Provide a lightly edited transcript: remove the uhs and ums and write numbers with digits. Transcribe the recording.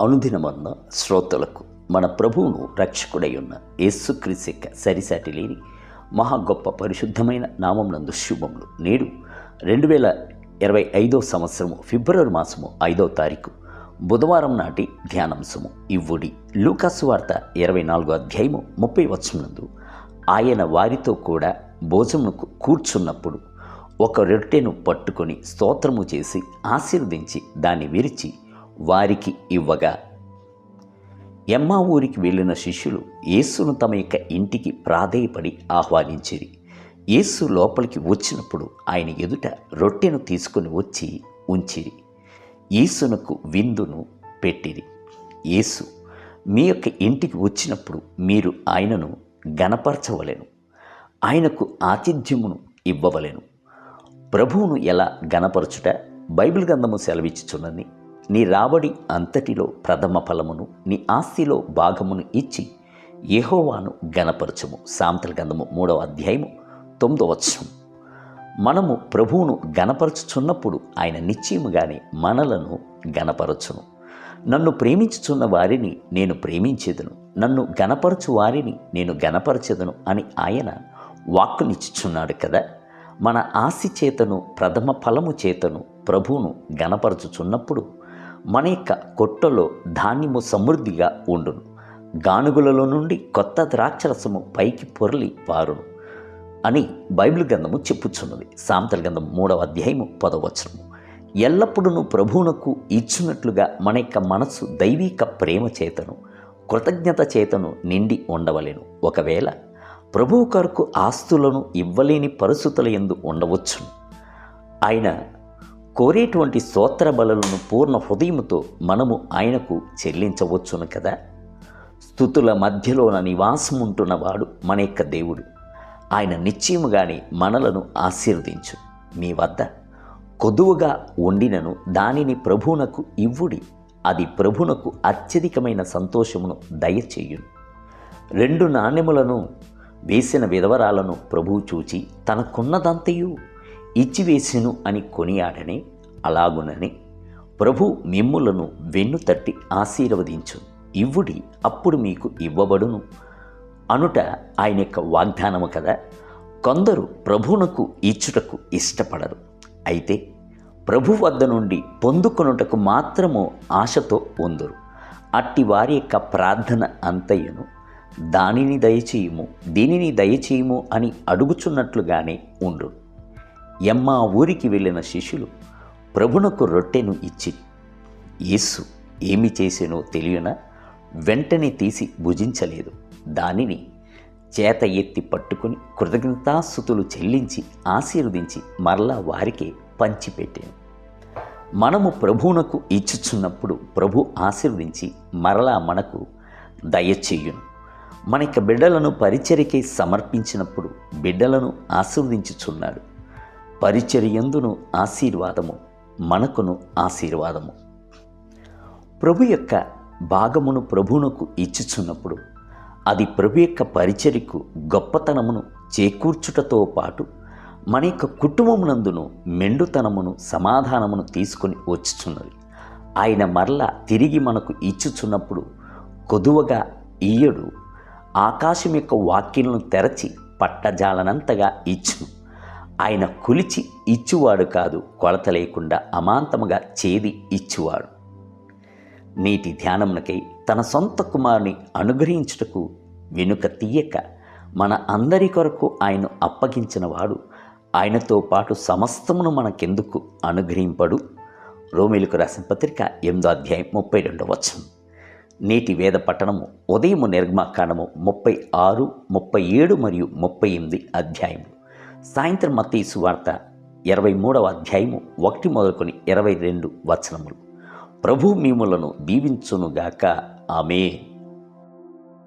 అనుదినమన్న శ్రోతలకు మన ప్రభువును రక్షకుడై ఉన్న యేసుక్రీస్తు యొక్క సరిసాటి లేని మహా గొప్ప పరిశుద్ధమైన నామమునందు శుభములు. నేడు 2025 సంవత్సరము ఫిబ్రవరి మాసము 5వ తారీఖు బుధవారం నాటి ధ్యానాంశము ఇవ్వుడి. లూకాసు వార్త 24వ అధ్యాయము 30 వచనమునందు ఆయన వారితో కూడా భోజనముకు కూర్చున్నప్పుడు ఒక రొట్టెను పట్టుకొని స్తోత్రము చేసి ఆశీర్వదించి దాన్ని విరిచి వారికి ఇవ్వగా, ఎమ్మా ఊరికి వెళ్ళిన శిష్యులు యేసును తమ యొక్క ఇంటికి ప్రాధేయపడి ఆహ్వానించిరి. యేసు లోపలికి వచ్చినప్పుడు ఆయన ఎదుట రొట్టెను తీసుకుని వచ్చి ఉంచిరి. యేసునకు విందును పెట్టిరి. యేసు మీ యొక్క ఇంటికి వచ్చినప్పుడు మీరు ఆయనను గణపరచవలెను, ఆయనకు ఆతిథ్యమును ఇవ్వవలెను. ప్రభువును ఎలా గణపరచుట బైబిల్ గ్రంథము సెలవిచ్చుచున్నది. నీ రాబడి అంతటిలో ప్రథమ ఫలమును నీ ఆస్తిలో భాగమును ఇచ్చి యెహోవాను గణపరచుము. సామెతల గ్రంథము 3వ అధ్యాయము 9వ వచనం. మనము ప్రభువును గణపరచుచున్నప్పుడు ఆయన నిశ్చయముగానే మనలను గణపరచును. నన్ను ప్రేమించుచున్న వారిని నేను ప్రేమించేదను, నన్ను గణపరచు వారిని నేను గణపరచెదను అని ఆయన వాక్కునిచ్చుచున్నాడు కదా. మన ఆస్తి చేతను ప్రథమ ఫలము చేతను ప్రభువును గణపరచుచున్నప్పుడు మన యొక్క కొట్టలో ధాన్యము సమృద్ధిగా ఉండును, గానుగులలో నుండి కొత్త ద్రాక్షరసము పైకి పొరలి పారును అని బైబిల్ గ్రంథము చెప్పుచున్నది. సామెతల గ్రంథం 3వ అధ్యాయము 10వ వచనము. ఎల్లప్పుడూ ప్రభువునకు ఇచ్చినట్లుగా మన యొక్క మనస్సు దైవిక ప్రేమ చేతను కృతజ్ఞత చేతను నిండి ఉండవలెను. ఒకవేళ ప్రభువు కొరకు ఆస్తులను ఇవ్వలేని పరిస్థితుల యందు ఉండవచ్చును. ఆయన కోరేటువంటి స్తోత్ర బలులను పూర్ణ హృదయముతో మనము ఆయనకు చెల్లించవచ్చును కదా. స్తుతుల మధ్యలోన నివాసముంటున్నవాడు మన యొక్క దేవుడు. ఆయన నిశ్చయముగానే మనలను ఆశీర్వదించు. మీ వద్ద కొదువుగా ఉండినను దానిని ప్రభువునకు ఇవ్వుడి, అది ప్రభువునకు అత్యధికమైన సంతోషమును దయచేయును. 2 నాణెములను వేసిన విధవరాలను ప్రభువు చూచి తనకున్నదంతయు ఇచ్చివేసెను అని కొనియాడని, అలాగునని ప్రభు మిమ్ములను వెన్ను తట్టి ఆశీర్వదించు, ఇవ్వుడి అప్పుడు మీకు ఇవ్వబడును అనుట ఆయన యొక్క వాగ్దానము కదా. కొందరు ప్రభువునకు ఇచ్చుటకు ఇష్టపడరు, అయితే ప్రభు వద్ద నుండి పొందుకొనుటకు మాత్రము ఆశతో పొందురు. అట్టి వారి యొక్క ప్రార్థన అంతయును దానిని దయచేయుము, దీనిని దయచేయుము అని అడుగుచున్నట్లుగానే ఉండు. ఎమ్మా ఊరికి వెళ్ళిన శిష్యులు ప్రభునకు రొట్టెను ఇచ్చి యేసు ఏమి చేసేనో తెలియనా, వెంటనే తీసి భుజించలేదు. దానిని చేత ఎత్తి పట్టుకుని కృతజ్ఞతాస్తుతులు చెల్లించి ఆశీర్వదించి మరలా వారికే పంచిపెట్టాను. మనము ప్రభువునకు ఇచ్చుచున్నప్పుడు ప్రభు ఆశీర్వదించి మరలా మనకు దయచేయును. మన యొక్క బిడ్డలను పరిచర్యకై సమర్పించినప్పుడు బిడ్డలను ఆశీర్వదించుచున్నాడు. పరిచర్యందును ఆశీర్వాదము, మనకును ఆశీర్వాదము. ప్రభు యొక్క భాగమును ప్రభువునకు ఇచ్చుచున్నప్పుడు అది ప్రభు యొక్క పరిచర్యకు గొప్పతనమును చేకూర్చుటతో పాటు మన యొక్క కుటుంబమునందును మెండుతనమును సమాధానమును తీసుకొని వచ్చుచున్నది. ఆయన మరలా తిరిగి మనకు ఇచ్చుచున్నప్పుడు కొదువగా ఇయ్యడు, ఆకాశం యొక్క వాక్యలను తెరచి పట్టజాలనంతగా ఇచ్చును. ఆయన కొలిచి ఇచ్చువాడు కాదు, కొలత లేకుండా అమాంతముగా చేది ఇచ్చువాడు. నేటి ధ్యానమునకై తన సొంత కుమారుని అనుగ్రహించుటకు వెనుక తీయక మన అందరి కొరకు ఆయన అప్పగించిన వాడు ఆయనతో పాటు సమస్తమును మనకెందుకు అనుగ్రహింపడు. రోమీయులకు రాసిన పత్రిక 8వ అధ్యాయం 32వ వచనం. నేటి వేద పట్టణము ఉదయము నిర్గమకాండము 36, 37 మరియు 38 అధ్యాయములు. సాయంత్రం మత్తయి సువార్త 23వ అధ్యాయము 1 మొదలుకొని 22 వచనములు. ప్రభు మిమ్ములను దీవించునుగాక. ఆమేన్.